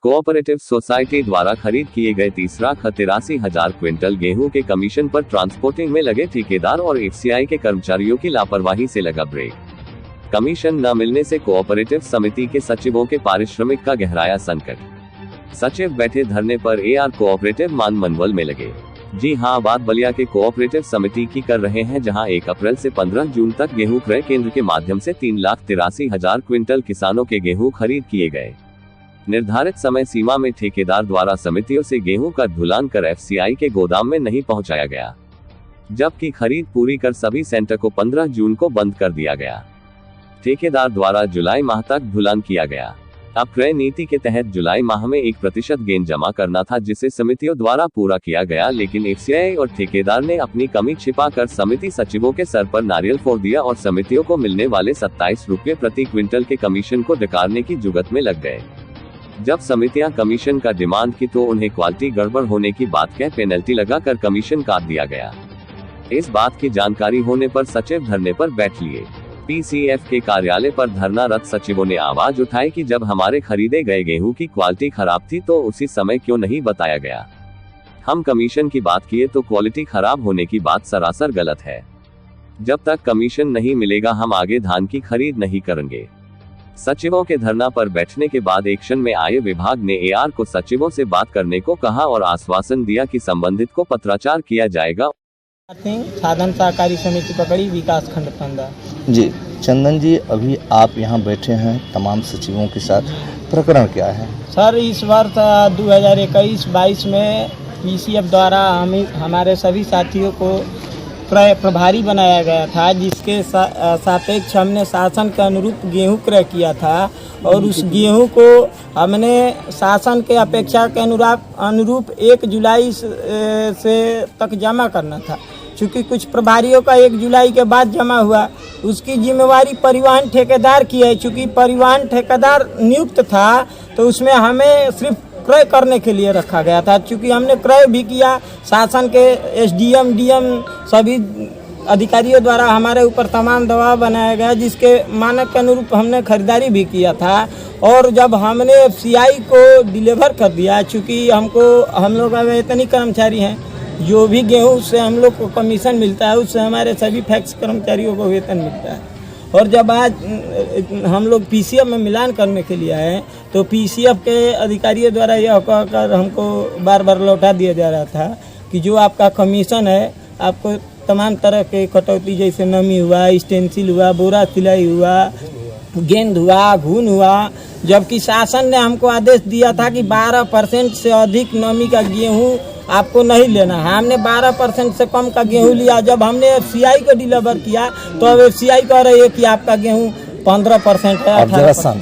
Cooperative society द्वारा खरीद किए गए तीसरा 83,000 क्विंटल गेहूं के कमीशन पर ट्रांसपोर्टिंग में लगे ठेकेदार और एफसीआई के कर्मचारियों की लापरवाही से लगा ब्रेक। कमीशन न मिलने से कोऑपरेटिव समिति के सचिवों के पारिश्रमिक का गहराया संकट। सचिव बैठे धरने पर एआर कोऑपरेटिव मानमनवल में लगे। जी हां, बात बलिया के कोऑपरेटिव समिति की कर रहे हैं, जहां 1 अप्रैल से 15 जून तक गेहूं क्रय केंद्र के माध्यम से 3,83,000 क्विंटल किसानों के गेहूं खरीद किए गए। निर्धारित समय सीमा में ठेकेदार द्वारा समितियों से गेहूं का ढुलान कर एफसीआई के गोदाम में नहीं पहुंचाया गया, जबकि खरीद पूरी कर सभी सेंटर को 15 जून को बंद कर दिया गया। ठेकेदार द्वारा जुलाई माह तक ढुलान किया गया। अब क्रय नीति के तहत जुलाई माह में 1% गेन जमा करना था, जिसे समितियों द्वारा पूरा किया गया, लेकिन एफसीआई और ठेकेदार ने अपनी कमी छिपाकर समिति सचिवों के सर पर नारियल फोड़ दिया और समितियों को मिलने वाले 27 रुपये प्रति क्विंटल के कमीशन को डकारने की जुगत में लग गए। जब समितियां कमीशन का डिमांड की तो उन्हें क्वालिटी गड़बड़ होने की बात कह पेनल्टी लगाकर कमीशन काट दिया गया। इस बात की जानकारी होने पर सचिव धरने पर बैठ लिए। पीसीएफ के कार्यालय पर धरनारत सचिवों ने आवाज उठाई कि जब हमारे खरीदे गए गेहूं की क्वालिटी खराब थी तो उसी समय क्यों नहीं बताया गया। हम कमीशन की बात किए तो क्वालिटी खराब होने की बात सरासर गलत है। जब तक कमीशन नहीं मिलेगा हम आगे धान की खरीद नहीं करेंगे। सचिवों के धरना पर बैठने के बाद एक्शन में आए विभाग ने एआर को सचिवों से बात करने को कहा और आश्वासन दिया कि संबंधित को पत्राचार किया जाएगा। साधन सहकारी समिति पकड़ी, विकास खंड पंदा। जी चंदन जी, अभी आप यहाँ बैठे हैं तमाम सचिवों के साथ, प्रकरण क्या है? सर, इस वर्ष 2021-22 में पीसीएफ द्वारा हमारे सभी साथियों को क्रय प्रभारी बनाया गया था, जिसके सापेक्ष हमने शासन के अनुरूप गेहूं क्रय किया था और उस गेहूं को हमने शासन के अपेक्षा के अनुरूप 1 जुलाई से तक जमा करना था। चूँकि कुछ प्रभारियों का 1 जुलाई के बाद जमा हुआ, उसकी जिम्मेवारी परिवहन ठेकेदार की है। चूँकि परिवहन ठेकेदार नियुक्त था तो उसमें हमें सिर्फ क्रय करने के लिए रखा गया था। चूँकि हमने क्रय भी किया, शासन के एसडीएम, डीएम सभी अधिकारियों द्वारा हमारे ऊपर तमाम दबाव बनाया गया, जिसके मानक के अनुरूप हमने खरीदारी भी किया था। और जब हमने एफसीआई को डिलीवर कर दिया, चूँकि हम लोग वेतनी कर्मचारी हैं, जो भी गेहूं से हम लोग को कमीशन मिलता है उससे हमारे सभी फैक्स कर्मचारियों को वेतन मिलता है। और जब आज हम लोग पीसीएफ में मिलान करने के लिए आए तो पीसीएफ के अधिकारियों द्वारा यह कहकर हमको बार बार लौटा दिया जा रहा था कि जो आपका कमीशन है, आपको तमाम तरह के कटौती, जैसे नमी हुआ, स्टेंसिल हुआ, बोरा सिलाई हुआ, गेंद हुआ, घून हुआ, जबकि शासन ने हमको आदेश दिया था कि 12% से अधिक नमी का गेहूं आपको नहीं लेना है। हमने 12% से कम का गेहूं लिया। जब हमने एफसीआई को डिलीवर किया तो अब एफसीआई कह रही है कि आपका गेहूं 15% है, 18%।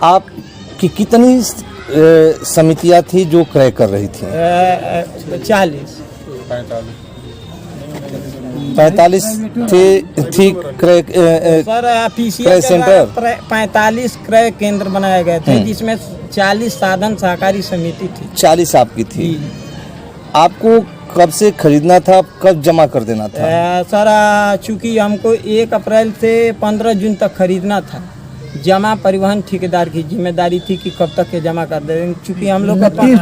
आपकी कितनी समितियां थी जो क्रय कर रही थी? 45 थी क्रय सेंटर। 45 क्रय केंद्र बनाए गए थे, जिसमें 40 साधन सहकारी समिति थी। 40 आपकी थी। आपको कब से खरीदना था, कब जमा कर देना था? सर, चूँकि हमको 1 अप्रैल से 15 जून तक खरीदना था, जमा परिवहन ठेकेदार की जिम्मेदारी थी कि कब तक के जमा कर दें। चूँकि हम लोग 30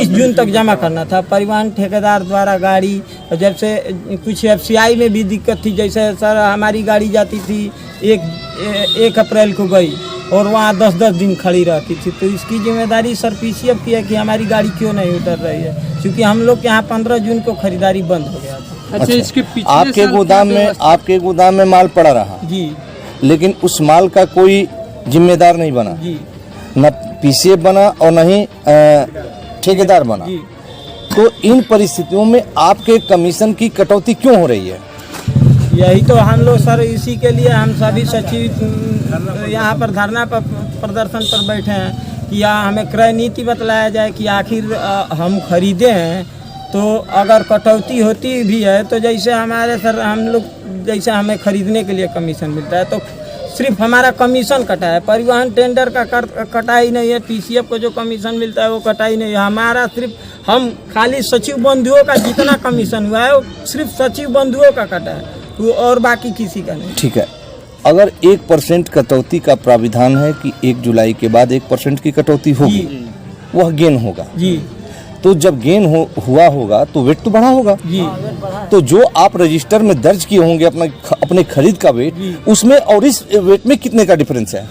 जून तक जमा करना था। परिवहन ठेकेदार द्वारा गाड़ी, जब से कुछ एफसीआई में भी दिक्कत थी, जैसे सर हमारी गाड़ी जाती थी 1 अप्रैल को गई और वहाँ 10-10 दिन खड़ी रहती थी, तो इसकी जिम्मेदारी सर पीसीएफ की है कि हमारी गाड़ी क्यों नहीं उतर रही है, क्योंकि हम लोग के यहाँ 15 जून को खरीदारी बंद हो गया था। अच्छा, इसके पीछे आपके गोदाम में माल पड़ा रहा जी, लेकिन उस माल का कोई जिम्मेदार नहीं बना जी, न पीसीएफ बना और न ही ठेकेदार बना जी। तो इन परिस्थितियों में आपके कमीशन की कटौती क्यों हो रही है? यही तो हम लोग सर, इसी के लिए हम सभी सचिव यहाँ पर धरना पर प्रदर्शन पर बैठे हैं कि यहाँ हमें क्रय नीति बतलाया जाए कि आखिर हम खरीदे हैं तो अगर कटौती होती भी है तो जैसे हमारे सर हम लोग जैसे हमें खरीदने के लिए कमीशन मिलता है तो सिर्फ हमारा कमीशन कटा है, परिवहन टेंडर का कटा ही नहीं है, पीसीएफ को जो कमीशन मिलता है वो कटा ही नहीं है। हमारा सिर्फ हम खाली सचिव बंधुओं का जितना कमीशन हुआ है वो सिर्फ सचिव बंधुओं का कटा है, वो और बाकी किसी का नहीं। ठीक है, अगर 1% कटौती का प्राविधान है कि 1 जुलाई के बाद 1% की कटौती होगी, वह गेन होगा जी। तो जब गेन हुआ होगा तो वेट तो बढ़ा होगा जी। तो जो आप रजिस्टर में दर्ज किए होंगे अपने खरीद का वेट, उसमें और इस वेट में कितने का डिफरेंस है?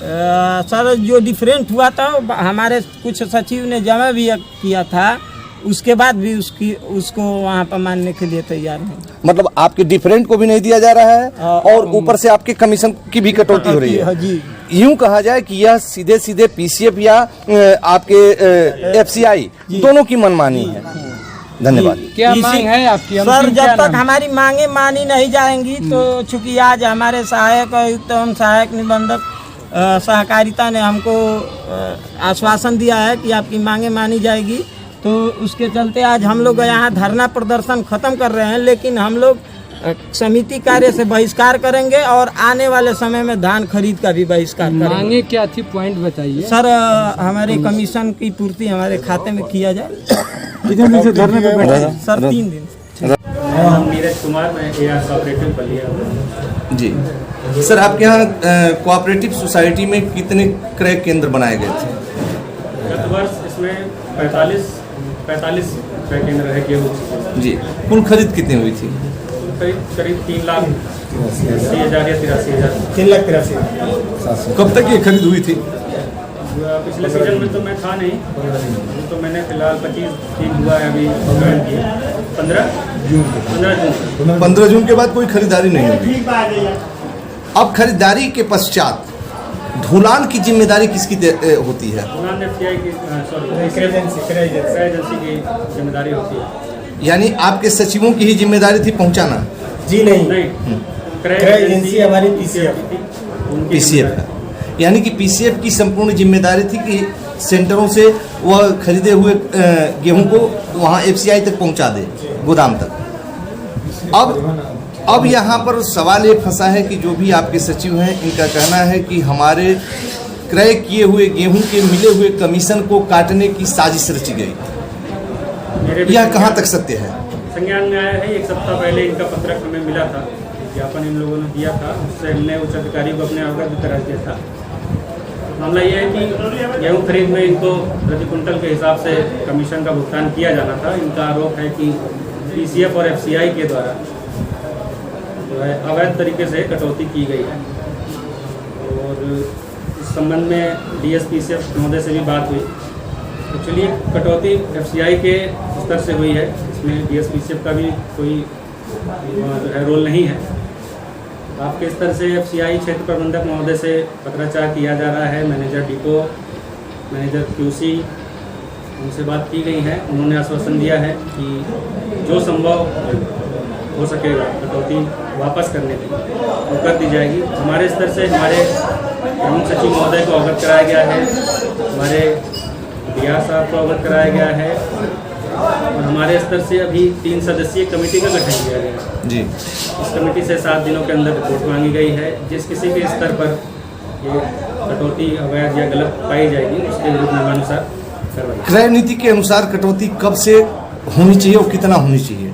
सर जो डिफरेंट हुआ था हमारे कुछ सचिव ने जमा भी किया था, उसके बाद भी उसको वहाँ पर मानने के लिए तैयार नहीं। मतलब आपके डिफरेंट को भी नहीं दिया जा रहा है और ऊपर से आपके कमीशन की भी कटौती हो रही है जी। यूं कहा जाए कि यह सीधे सीधे पीसीएफ या आपके एफसीआई दोनों की मनमानी है। धन्यवाद। क्या मांग है आपकी? सर जब तक हमारी मांगे मानी नहीं जाएंगी तो चूंकि आज हमारे सहायक आयुक्त एवं सहायक निबंधक सहकारिता ने हमको आश्वासन दिया है कि आपकी मांगे मानी जाएगी, तो उसके चलते आज हम लोग यहाँ धरना प्रदर्शन खत्म कर रहे हैं, लेकिन हम लोग समिति कार्य से बहिष्कार करेंगे और आने वाले समय में धान खरीद का भी बहिष्कार करेंगे। मांगे क्या थी, पॉइंट बताइए सर। हमारे कमीशन की पूर्ति हमारे खाते में किया जाए। कितने दिन से धरने पे बैठे हैं? सर 3 दिन से। नीरज कुमार, मैं AR कोऑपरेटिव बलिया। जी सर, आपके यहाँ कोऑपरेटिव सोसाइटी में कितने क्रय केंद्र बनाए गए थे? गत वर्ष इसमें 45 क्रय केंद्र रहे गेहूँ जी। कुल खरीद कितनी हुई थी? करीब 3,80,000 या 83,000। 3,83,000। कब तक ये खरीद हुई थी? पिछले सीजन में तो मैं था नहीं, तो मैंने फिलहाल 25 दिन हुआ है अभी ज्वाइन किया। 15 जून के बाद कोई खरीदारी नहीं हुई। अब खरीदारी के पश्चात ढुलान की जिम्मेदारी किसकी होती है? ढुलान FCI की क्रय एजेंसी की जिम्मेदारी होती है। यानी आपके सचिवों की ही जिम्मेदारी थी पहुंचाना? जी नहीं, क्रय एजेंसी हमारी पीसीएफ है। यानी कि पीसीएफ की संपूर्ण जिम्मेदारी थी कि सेंटरों से वह खरीदे हुए गेहूं को वहां एफसीआई तक पहुंचा दे, गोदाम तक। अब यहाँ पर सवाल ये फंसा है कि जो भी आपके सचिव हैं, इनका कहना है कि हमारे क्रय किए हुए गेहूं के मिले हुए कमीशन को काटने की साजिश रची गई। यह कहाँ तक सत्य है? संज्ञान में आया है। 1 सप्ताह पहले इनका पत्रक हमें मिला था, ज्ञापन इन लोगों ने दिया था, उससे हमने उच्च अधिकारियों को अपने अवगत भी करा दिया था। मामला ये है कि गेहूँ खरीद में इनको प्रति कुंटल के हिसाब से कमीशन का भुगतान किया जाना था। इनका आरोप है कि पीसीएफ और एफसीआई के द्वारा जो है अवैध तरीके से कटौती की गई है। और इस संबंध में डीएसपीसीएफ महोदय से भी बात हुई। एक्चुअली कटौती एफसीआई के स्तर से हुई है, इसमें डीएसपीसीएफ का भी कोई जो है रोल नहीं है। आपके स्तर से एफसीआई क्षेत्र प्रबंधक महोदय से पत्राचार किया जा रहा है। मैनेजर डिपो, मैनेजर क्यूसी, उनसे बात की गई है। उन्होंने आश्वासन दिया है कि जो संभव हो सकेगा कटौती वापस करने की वो कर दी जाएगी। हमारे स्तर से हमारे प्रमुख सचिव महोदय को अवगत कराया गया है, हमारे डीआर साहब को अवगत कराया गया है और हमारे स्तर से अभी 3 सदस्यीय कमेटी का गठन किया गया है जी। इस कमेटी से 7 दिनों के अंदर रिपोर्ट मांगी गई है। जिस किसी के स्तर पर ये कटौती अवैध या गलत पाई जाएगी उसके विरुद्ध नियमानुसार कार्रवाई। क्रय नीति के अनुसार कटौती कब से होनी चाहिए और कितना होनी चाहिए?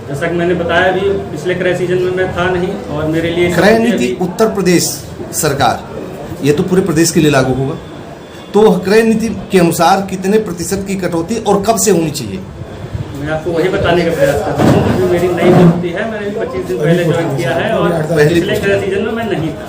जैसा कि मैंने बताया, अभी पिछले क्रय सीजन में मैं था नहीं और मेरे लिए क्रय नीति उत्तर प्रदेश सरकार, ये तो पूरे प्रदेश के लिए लागू होगा, तो क्रय नीति के अनुसार कितने प्रतिशत की कटौती और कब से होनी चाहिए? मैं आपको वही बताने का प्रयास कर रहा हूँ। अभी मेरी नई नियुक्ति है, मैंने भी 25 दिन पहले ज्वाइन किया है और पिछले क्रय सीजन में मैं नहीं था।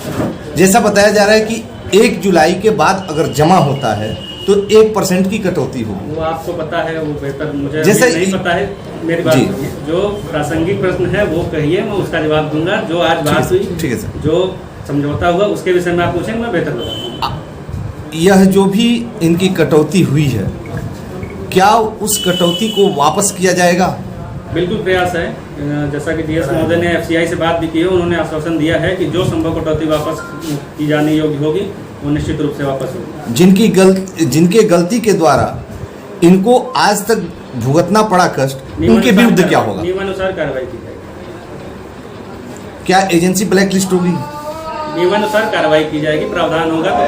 जैसा बताया जा रहा है कि 1 जुलाई के बाद अगर जमा होता है तो 1% की कटौती होगी। वो आपको पता है, वो बेहतर मुझे जैसे नहीं पता है। मेरी बात सुनिए, जो प्रासंगिक प्रश्न है वो कहिए, मैं उसका जवाब दूंगा। जो आज बात हुई, ठीक है सर, जो समझौता हुआ उसके विषय में आप पूछेंगे, मैं बेहतर बताऊंगा। यह जो भी इनकी कटौती हुई है, क्या उस कटौती को वापस किया जाएगा? बिल्कुल प्रयास है। जैसा कि डीएस महोदय ने एफसीआई से बात भी की है, उन्होंने आश्वासन दिया है कि जो संभव कटौती वापस की जाने योग्य होगी वो निश्चित रूप से वापस होगी। जिनके गलती के द्वारा इनको आज तक भुगतना पड़ा कष्ट, उनके विरुद्ध क्या होगा? नियमानुसार कार्रवाई की जाएगी। क्या एजेंसी ब्लैक लिस्ट होगी? नियमानुसार कार्रवाई की जाएगी, प्रावधान होगा तो।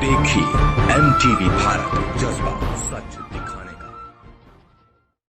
देखिए MTV भारत जज्बा।